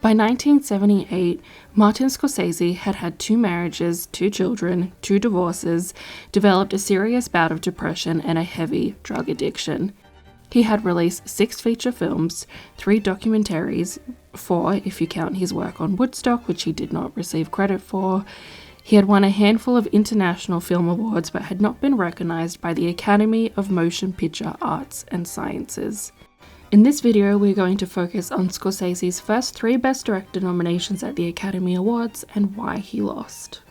By 1978, Martin Scorsese had had 2 marriages, 2 children, 2 divorces, developed a serious bout of depression and a heavy drug addiction. He had released 6 feature films, 3 documentaries, 4 if you count his work on Woodstock, which he did not receive credit for. He had won a handful of international film awards but had not been recognized by the Academy of Motion Picture Arts and Sciences. In this video, we're going to focus on Scorsese's first 3 Best Director nominations at the Academy Awards and why he lost.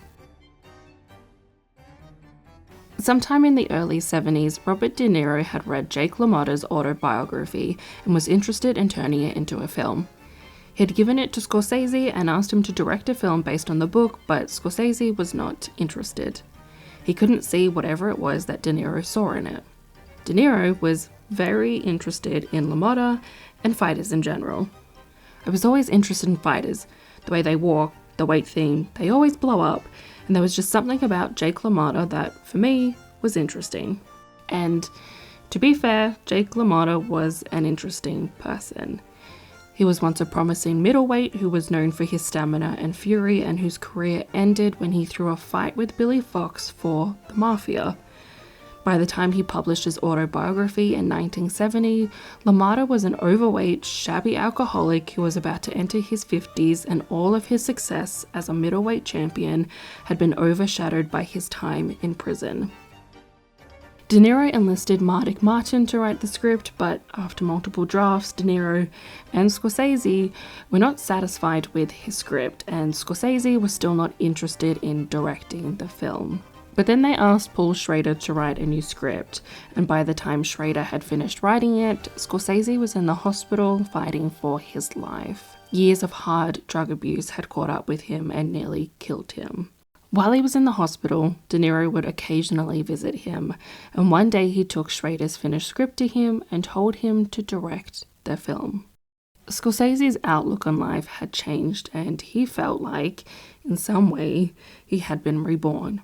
Sometime in the early 70s, Robert De Niro had read Jake LaMotta's autobiography and was interested in turning it into a film. He had given it to Scorsese and asked him to direct a film based on the book, but Scorsese was not interested. He couldn't see whatever it was that De Niro saw in it. De Niro was very interested in LaMotta and fighters in general. I was always interested in fighters, the way they walk, the weight thing, they always blow up, and there was just something about Jake LaMotta that, for me, was interesting. And to be fair, Jake LaMotta was an interesting person. He was once a promising middleweight who was known for his stamina and fury and whose career ended when he threw a fight with Billy Fox for the Mafia. By the time he published his autobiography in 1970, LaMotta was an overweight, shabby alcoholic who was about to enter his 50s, and all of his success as a middleweight champion had been overshadowed by his time in prison. De Niro enlisted Martin to write the script, but after multiple drafts, De Niro and Scorsese were not satisfied with his script, and Scorsese was still not interested in directing the film. But then they asked Paul Schrader to write a new script, and by the time Schrader had finished writing it, Scorsese was in the hospital fighting for his life. Years of hard drug abuse had caught up with him and nearly killed him. While he was in the hospital, De Niro would occasionally visit him, and one day he took Schrader's finished script to him and told him to direct the film. Scorsese's outlook on life had changed, and he felt like, in some way, he had been reborn.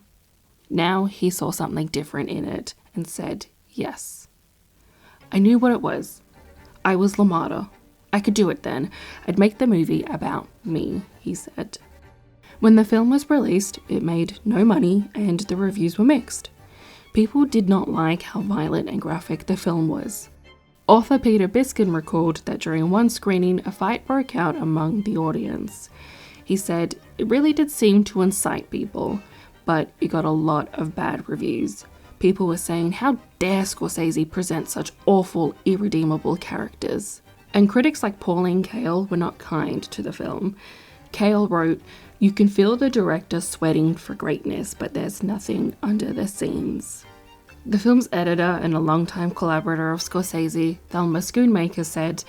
Now he saw something different in it and said, yes. I knew what it was. I was LaMotta. I could do it then. I'd make the movie about me, he said. When the film was released, it made no money and the reviews were mixed. People did not like how violent and graphic the film was. Author Peter Biskin recalled that during one screening, a fight broke out among the audience. He said, it really did seem to incite people, but it got a lot of bad reviews. People were saying, how dare Scorsese present such awful, irredeemable characters? And critics like Pauline Kael were not kind to the film. Kael wrote, you can feel the director sweating for greatness, but there's nothing under the scenes. The film's editor and a longtime collaborator of Scorsese, Thelma Schoonmaker, said,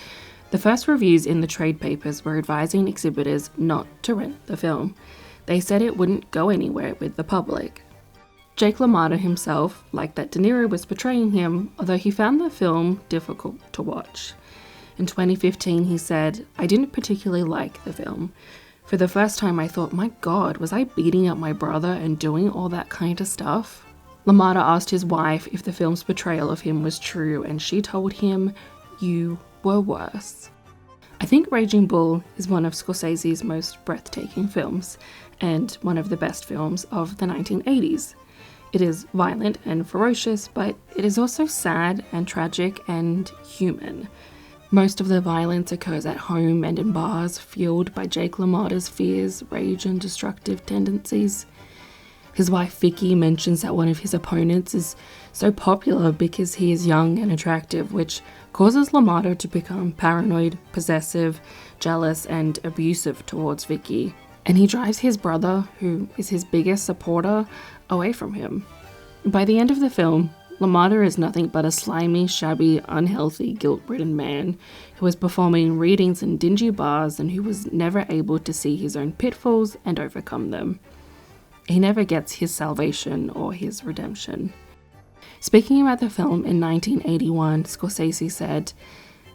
the first reviews in the trade papers were advising exhibitors not to rent the film. They said it wouldn't go anywhere with the public. Jake LaMotta himself liked that De Niro was portraying him, although he found the film difficult to watch. In 2015, he said, I didn't particularly like the film. For the first time, I thought, my God, was I beating up my brother and doing all that kind of stuff? LaMotta asked his wife if the film's portrayal of him was true, and she told him, you were worse. I think Raging Bull is one of Scorsese's most breathtaking films, and one of the best films of the 1980s. It is violent and ferocious, but it is also sad and tragic and human. Most of the violence occurs at home and in bars, fueled by Jake LaMotta's fears, rage, and destructive tendencies. His wife Vicky mentions that one of his opponents is so popular because he is young and attractive, which causes LaMotta to become paranoid, possessive, jealous, and abusive towards Vicky. And he drives his brother, who is his biggest supporter, away from him. By the end of the film, LaMotta is nothing but a slimy, shabby, unhealthy, guilt-ridden man who was performing readings in dingy bars and who was never able to see his own pitfalls and overcome them. He never gets his salvation or his redemption. Speaking about the film in 1981, Scorsese said,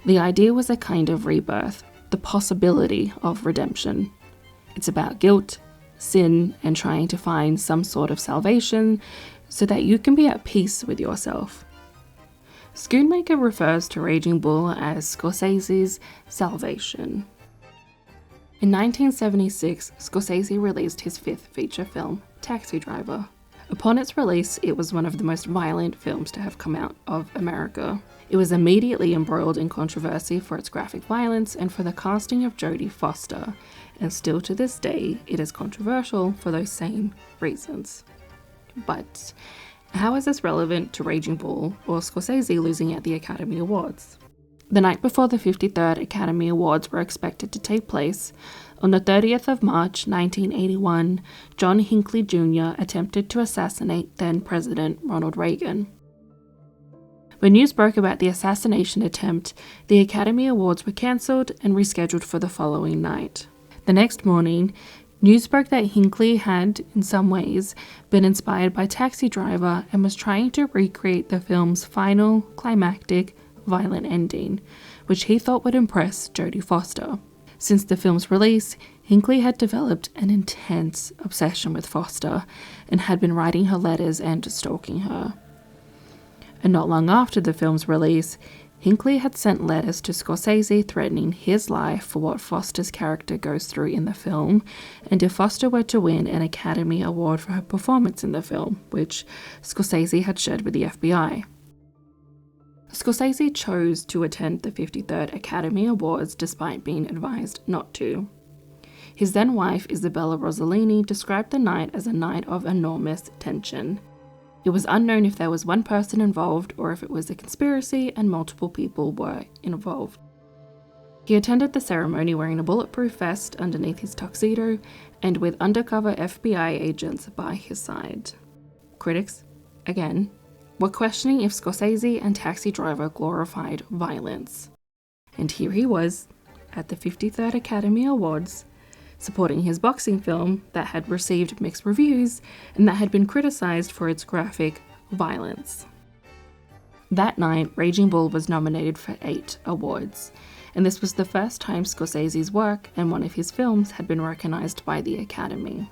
the idea was a kind of rebirth, the possibility of redemption. It's about guilt, sin, and trying to find some sort of salvation so that you can be at peace with yourself. Schoonmaker refers to Raging Bull as Scorsese's salvation. In 1976, Scorsese released his fifth feature film, Taxi Driver. Upon its release, it was one of the most violent films to have come out of America. It was immediately embroiled in controversy for its graphic violence and for the casting of Jodie Foster, and still to this day, it is controversial for those same reasons. But how is this relevant to Raging Bull or Scorsese losing at the Academy Awards? The night before the 53rd Academy Awards were expected to take place, on the 30th of March 1981, John Hinckley Jr. attempted to assassinate then-President Ronald Reagan. When news broke about the assassination attempt, the Academy Awards were cancelled and rescheduled for the following night. The next morning, news broke that Hinckley had, in some ways, been inspired by Taxi Driver and was trying to recreate the film's final, climactic, violent ending, which he thought would impress Jodie Foster. Since the film's release, Hinckley had developed an intense obsession with Foster and had been writing her letters and stalking her. And not long after the film's release, Hinckley had sent letters to Scorsese threatening his life for what Foster's character goes through in the film, and if Foster were to win an Academy Award for her performance in the film, which Scorsese had shared with the FBI. Scorsese chose to attend the 53rd Academy Awards despite being advised not to. His then-wife, Isabella Rossellini, described the night as a night of enormous tension. It was unknown if there was one person involved or if it was a conspiracy and multiple people were involved. He attended the ceremony wearing a bulletproof vest underneath his tuxedo and with undercover FBI agents by his side. Critics, again, were questioning if Scorsese and Taxi Driver glorified violence. And here he was, at the 53rd Academy Awards, supporting his boxing film that had received mixed reviews and that had been criticized for its graphic violence. That night, Raging Bull was nominated for 8 awards, and this was the first time Scorsese's work and one of his films had been recognized by the Academy.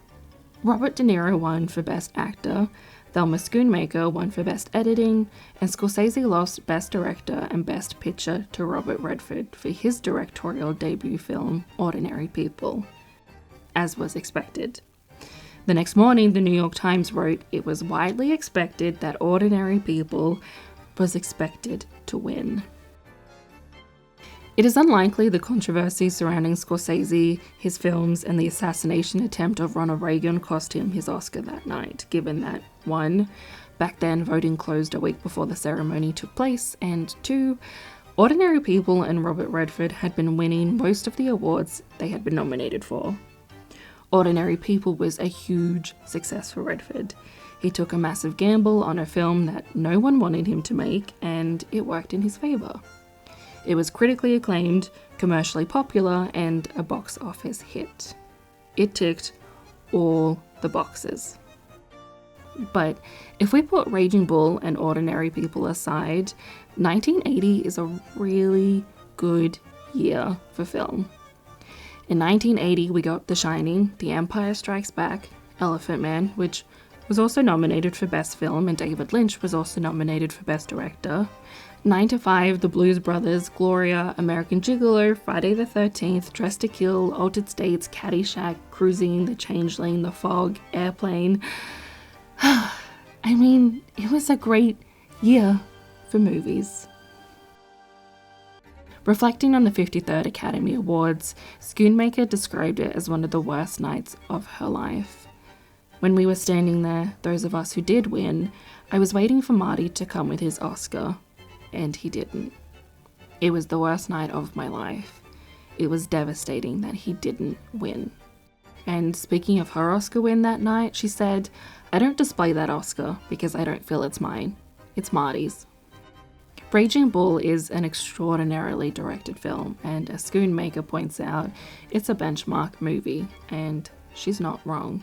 Robert De Niro won for Best Actor, Thelma Schoonmaker won for Best Editing, and Scorsese lost Best Director and Best Picture to Robert Redford for his directorial debut film, Ordinary People, as was expected. The next morning, the New York Times wrote, "It was widely expected that Ordinary People was expected to win." It is unlikely the controversy surrounding Scorsese, his films, and the assassination attempt of Ronald Reagan cost him his Oscar that night, given that 1. Back then voting closed a week before the ceremony took place, and 2. Ordinary People and Robert Redford had been winning most of the awards they had been nominated for. Ordinary People was a huge success for Redford. He took a massive gamble on a film that no one wanted him to make, and it worked in his favour. It was critically acclaimed, commercially popular, and a box office hit. It ticked all the boxes. But if we put Raging Bull and Ordinary People aside, 1980 is a really good year for film. In 1980, we got The Shining, The Empire Strikes Back, Elephant Man, which was also nominated for Best Film, and David Lynch was also nominated for Best Director. 9 to 5, The Blues Brothers, Gloria, American Gigolo, Friday the 13th, Dressed to Kill, Altered States, Caddyshack, Cruising, The Changeling, The Fog, Airplane. I mean, it was a great year for movies. Reflecting on the 53rd Academy Awards, Schoonmaker described it as one of the worst nights of her life. When we were standing there, those of us who did win, I was waiting for Marty to come with his Oscar, and he didn't. It was the worst night of my life. It was devastating that he didn't win. And speaking of her Oscar win that night, she said, "I don't display that Oscar because I don't feel it's mine. It's Marty's." Raging Bull is an extraordinarily directed film, and as Schoonmaker points out, it's a benchmark movie, and she's not wrong.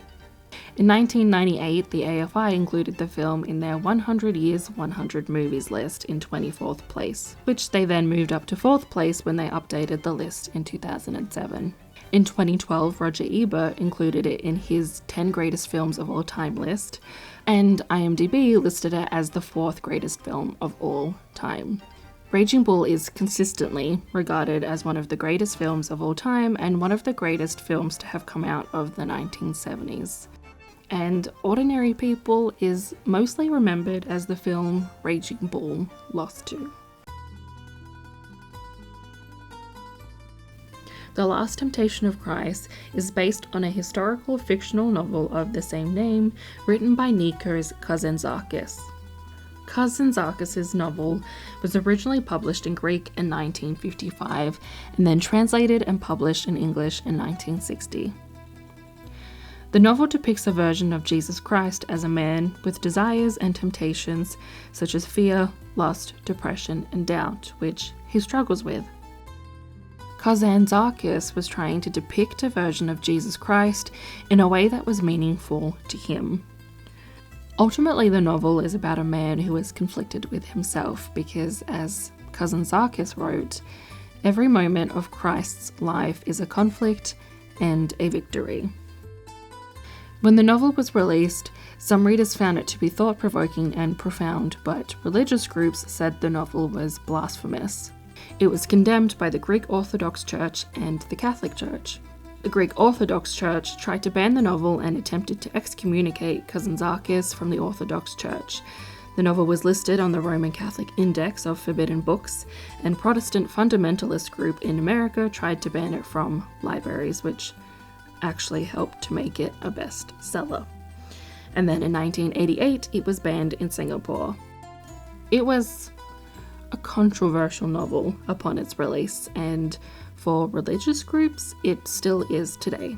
In 1998, the AFI included the film in their 100 Years, 100 Movies list in 24th place, which they then moved up to 4th place when they updated the list in 2007. In 2012, Roger Ebert included it in his 10 greatest films of all time list, and IMDb listed it as the 4th greatest film of all time. Raging Bull is consistently regarded as one of the greatest films of all time and one of the greatest films to have come out of the 1970s. And Ordinary People is mostly remembered as the film Raging Bull lost to. The Last Temptation of Christ is based on a historical fictional novel of the same name written by Nikos Kazantzakis. Kazantzakis' novel was originally published in Greek in 1955 and then translated and published in English in 1960. The novel depicts a version of Jesus Christ as a man with desires and temptations such as fear, lust, depression, and doubt, which he struggles with. Kazantzakis was trying to depict a version of Jesus Christ in a way that was meaningful to him. Ultimately, the novel is about a man who is conflicted with himself because, as Kazantzakis wrote, every moment of Christ's life is a conflict and a victory. When the novel was released, some readers found it to be thought-provoking and profound, but religious groups said the novel was blasphemous. It was condemned by the Greek Orthodox Church and the Catholic Church. The Greek Orthodox Church tried to ban the novel and attempted to excommunicate Kazantzakis from the Orthodox Church. The novel was listed on the Roman Catholic Index of Forbidden Books, and Protestant fundamentalist group in America tried to ban it from libraries, which actually helped to make it a bestseller. And then in 1988, it was banned in Singapore. It was a controversial novel upon its release, and for religious groups, it still is today.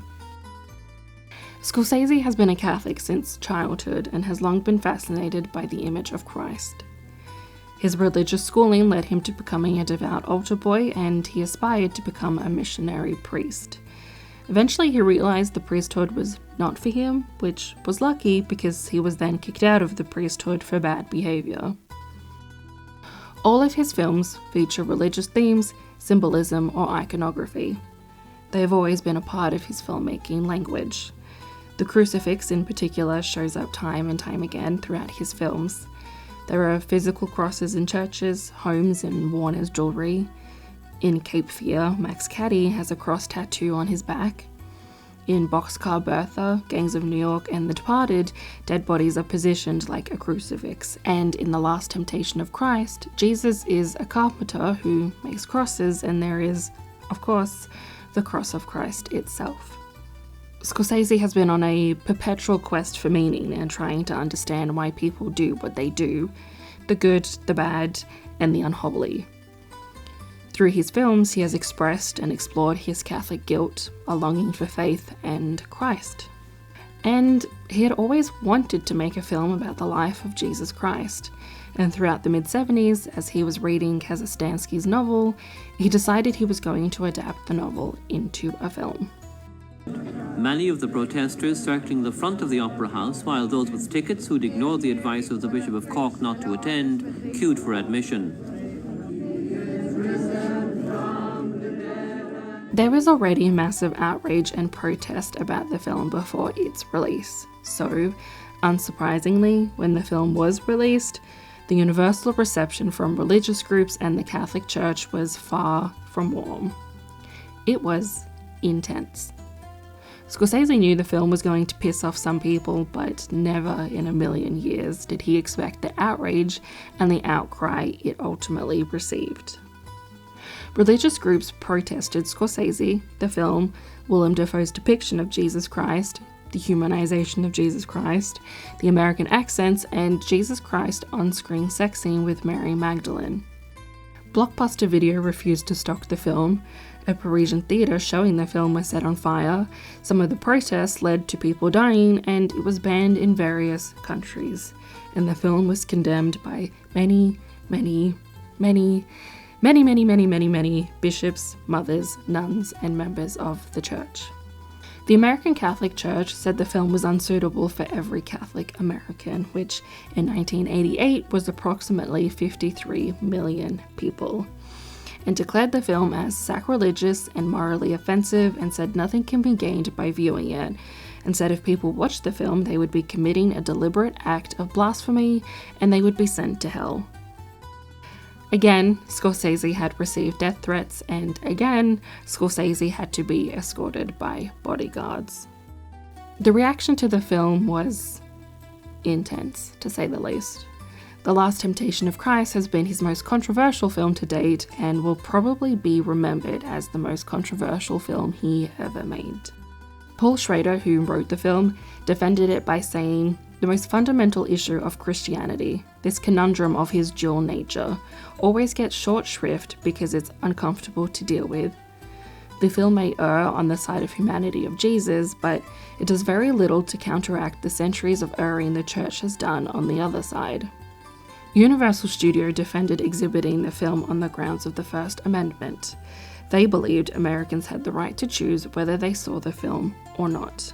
Scorsese has been a Catholic since childhood and has long been fascinated by the image of Christ. His religious schooling led him to becoming a devout altar boy, and he aspired to become a missionary priest. Eventually, he realized the priesthood was not for him, which was lucky because he was then kicked out of the priesthood for bad behavior. All of his films feature religious themes, symbolism, or iconography. They have always been a part of his filmmaking language. The crucifix in particular shows up time and time again throughout his films. There are physical crosses in churches, homes, and worn as jewelry. In Cape Fear, Max Cady has a cross tattoo on his back. In Boxcar Bertha, Gangs of New York, and The Departed, dead bodies are positioned like a crucifix. And in The Last Temptation of Christ, Jesus is a carpenter who makes crosses, and there is, of course, the cross of Christ itself. Scorsese has been on a perpetual quest for meaning and trying to understand why people do what they do, the good, the bad, and the unholy. Through his films, he has expressed and explored his Catholic guilt, a longing for faith, and Christ. And he had always wanted to make a film about the life of Jesus Christ. And throughout the mid-70s, as he was reading Kazantzakis' novel, he decided he was going to adapt the novel into a film. Many of the protesters circling the front of the Opera House, while those with tickets who'd ignored the advice of the Bishop of Cork not to attend, queued for admission. There was already massive outrage and protest about the film before its release, so, unsurprisingly, when the film was released, the universal reception from religious groups and the Catholic Church was far from warm. It was intense. Scorsese knew the film was going to piss off some people, but never in a million years did he expect the outrage and the outcry it ultimately received. Religious groups protested Scorsese, the film, Willem Dafoe's depiction of Jesus Christ, the humanization of Jesus Christ, the American accents, and Jesus Christ on-screen sex scene with Mary Magdalene. Blockbuster Video refused to stock the film. A Parisian theatre showing the film was set on fire. Some of the protests led to people dying, and it was banned in various countries. And the film was condemned by many bishops, mothers, nuns, and members of the church. The American Catholic Church said the film was unsuitable for every Catholic American, which in 1988 was approximately 53 million people, and declared the film as sacrilegious and morally offensive, and said nothing can be gained by viewing it, and said if people watched the film they would be committing a deliberate act of blasphemy and they would be sent to hell. Again, Scorsese had received death threats, and again, Scorsese had to be escorted by bodyguards. The reaction to the film was intense, to say the least. The Last Temptation of Christ has been his most controversial film to date and will probably be remembered as the most controversial film he ever made. Paul Schrader, who wrote the film, defended it by saying, "The most fundamental issue of Christianity, this conundrum of his dual nature, always gets short shrift because it's uncomfortable to deal with. The film may err on the side of humanity of Jesus, but it does very little to counteract the centuries of erring the church has done on the other side." Universal Studio defended exhibiting the film on the grounds of the First Amendment. They believed Americans had the right to choose whether they saw the film or not.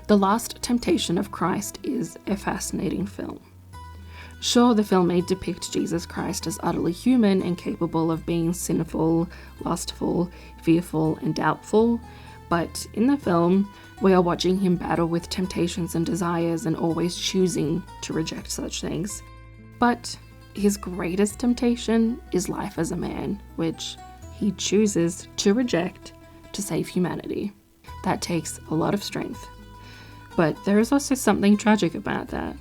The Last Temptation of Christ is a fascinating film. Sure, the film may depict Jesus Christ as utterly human and capable of being sinful, lustful, fearful, and doubtful, but in the film, we are watching him battle with temptations and desires and always choosing to reject such things. But his greatest temptation is life as a man, which he chooses to reject to save humanity. That takes a lot of strength. But there is also something tragic about that,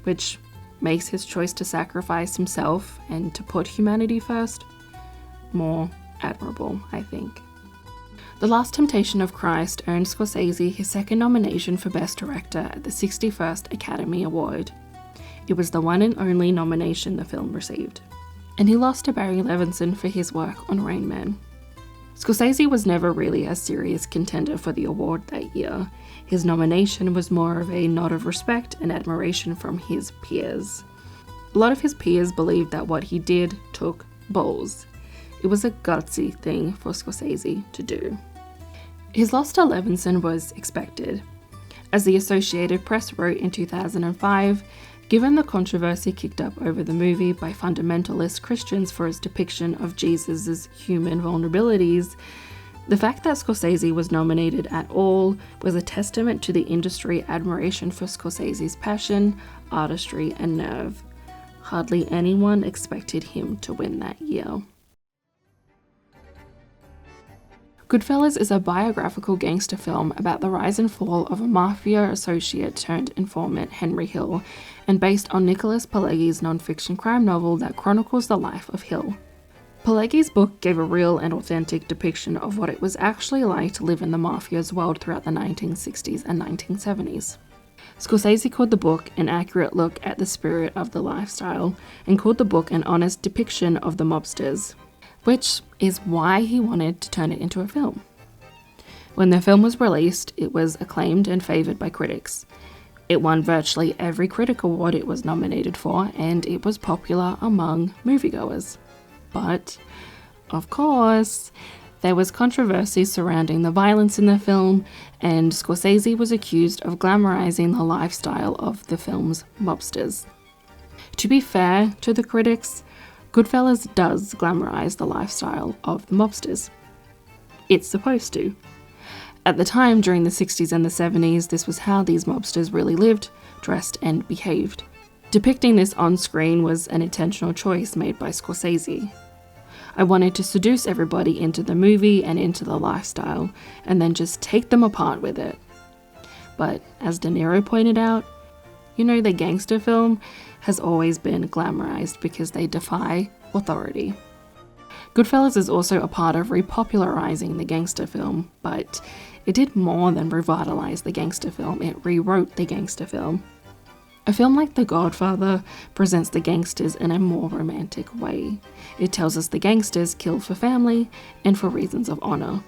which makes his choice to sacrifice himself and to put humanity first more admirable, I think. The Last Temptation of Christ earned Scorsese his second nomination for Best Director at the 61st Academy Award. It was the one and only nomination the film received. And he lost to Barry Levinson for his work on Rain Man. Scorsese was never really a serious contender for the award that year. His nomination was more of a nod of respect and admiration from his peers. A lot of his peers believed that what he did took balls. It was a gutsy thing for Scorsese to do. His loss to Levinson was expected. As the Associated Press wrote in 2005, given the controversy kicked up over the movie by fundamentalist Christians for its depiction of Jesus' human vulnerabilities, the fact that Scorsese was nominated at all was a testament to the industry admiration for Scorsese's passion, artistry, and nerve. Hardly anyone expected him to win that year. GoodFellas is a biographical gangster film about the rise and fall of a mafia associate turned informant Henry Hill, and based on Nicholas Pileggi's non-fiction crime novel that chronicles the life of Hill. Pileggi's book gave a real and authentic depiction of what it was actually like to live in the mafia's world throughout the 1960s and 1970s. Scorsese called the book an accurate look at the spirit of the lifestyle, and called the book an honest depiction of the mobsters, which is why he wanted to turn it into a film. When the film was released, it was acclaimed and favoured by critics. It won virtually every critic award it was nominated for, and it was popular among moviegoers. But, of course, there was controversy surrounding the violence in the film, and Scorsese was accused of glamorizing the lifestyle of the film's mobsters. To be fair to the critics, GoodFellas does glamorize the lifestyle of the mobsters. It's supposed to. At the time, during the 60s and the 70s, this was how these mobsters really lived, dressed, and behaved. Depicting this on screen was an intentional choice made by Scorsese. I wanted to seduce everybody into the movie and into the lifestyle, and then just take them apart with it. But, as De Niro pointed out, the gangster film has always been glamorized because they defy authority. GoodFellas is also a part of repopularizing the gangster film, but it did more than revitalize the gangster film, it rewrote the gangster film. A film like The Godfather presents the gangsters in a more romantic way. It tells us the gangsters kill for family and for reasons of honor.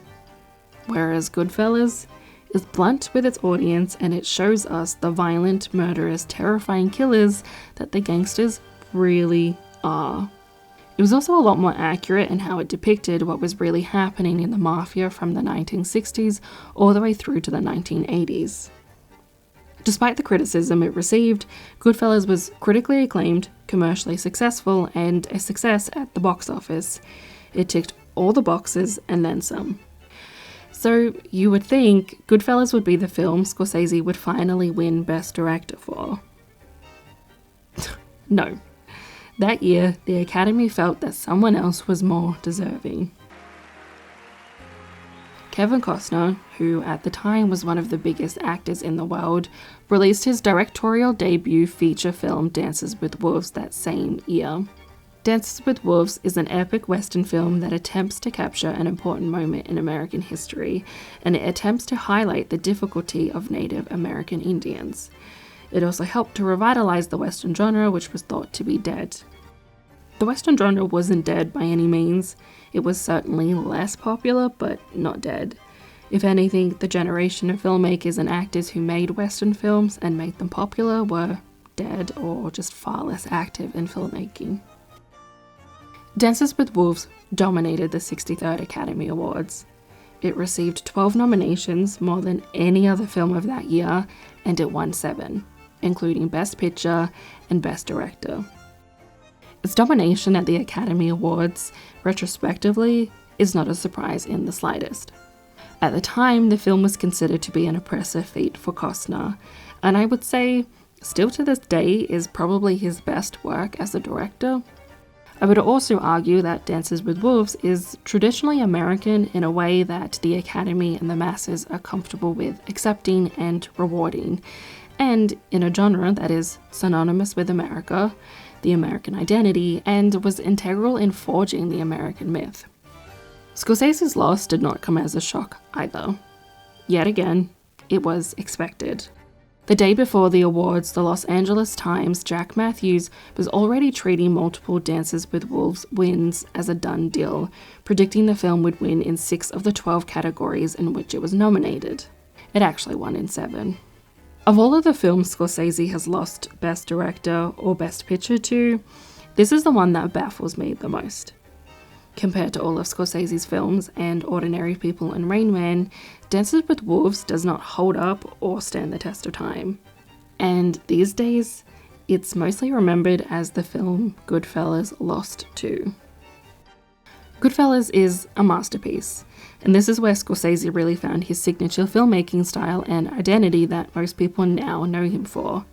Whereas GoodFellas is blunt with its audience, and it shows us the violent, murderous, terrifying killers that the gangsters really are. It was also a lot more accurate in how it depicted what was really happening in the mafia from the 1960s all the way through to the 1980s. Despite the criticism it received, GoodFellas was critically acclaimed, commercially successful, and a success at the box office. It ticked all the boxes and then some. So you would think GoodFellas would be the film Scorsese would finally win Best Director for. No. That year, the Academy felt that someone else was more deserving. Kevin Costner, who at the time was one of the biggest actors in the world, released his directorial debut feature film Dances with Wolves that same year. Dances with Wolves is an epic Western film that attempts to capture an important moment in American history, and it attempts to highlight the difficulty of Native American Indians. It also helped to revitalize the Western genre, which was thought to be dead. The Western genre wasn't dead by any means. It was certainly less popular, but not dead. If anything, the generation of filmmakers and actors who made Western films and made them popular were dead or just far less active in filmmaking. Dances with Wolves dominated the 63rd Academy Awards. It received 12 nominations, more than any other film of that year, and it won 7, including Best Picture and Best Director. Its domination at the Academy Awards, retrospectively, is not a surprise in the slightest. At the time, the film was considered to be an oppressive feat for Costner, and I would say, still to this day, is probably his best work as a director. I would also argue that Dances with Wolves is traditionally American in a way that the Academy and the masses are comfortable with accepting and rewarding, and in a genre that is synonymous with America, the American identity, and was integral in forging the American myth. Scorsese's loss did not come as a shock either. Yet again, it was expected. The day before the awards, the Los Angeles Times' Jack Matthews was already treating multiple Dances with Wolves wins as a done deal, predicting the film would win in 6 of the 12 categories in which it was nominated. It actually won in 7. Of all of the films Scorsese has lost Best Director or Best Picture to, this is the one that baffles me the most. Compared to all of Scorsese's films and Ordinary People and Rain Man, Dances with Wolves does not hold up or stand the test of time. And these days, it's mostly remembered as the film GoodFellas lost to. GoodFellas is a masterpiece, and this is where Scorsese really found his signature filmmaking style and identity that most people now know him for.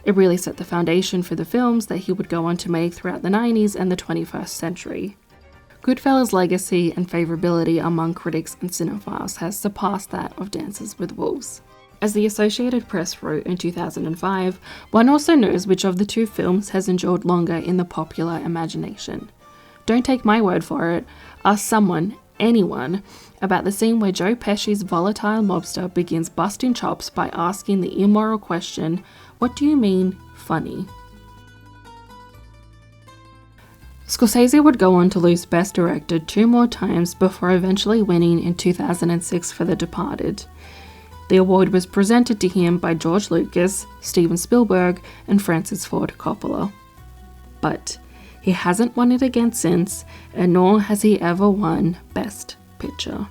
It really set the foundation for the films that he would go on to make throughout the 90s and the 21st century. GoodFellas' legacy and favorability among critics and cinephiles has surpassed that of Dances with Wolves. As the Associated Press wrote in 2005, one also knows which of the two films has endured longer in the popular imagination. Don't take my word for it. Ask someone, anyone, about the scene where Joe Pesci's volatile mobster begins busting chops by asking the immoral question, "What do you mean, funny?" Scorsese would go on to lose Best Director 2 more times before eventually winning in 2006 for The Departed. The award was presented to him by George Lucas, Steven Spielberg, and Francis Ford Coppola. But he hasn't won it again since, and nor has he ever won Best Picture.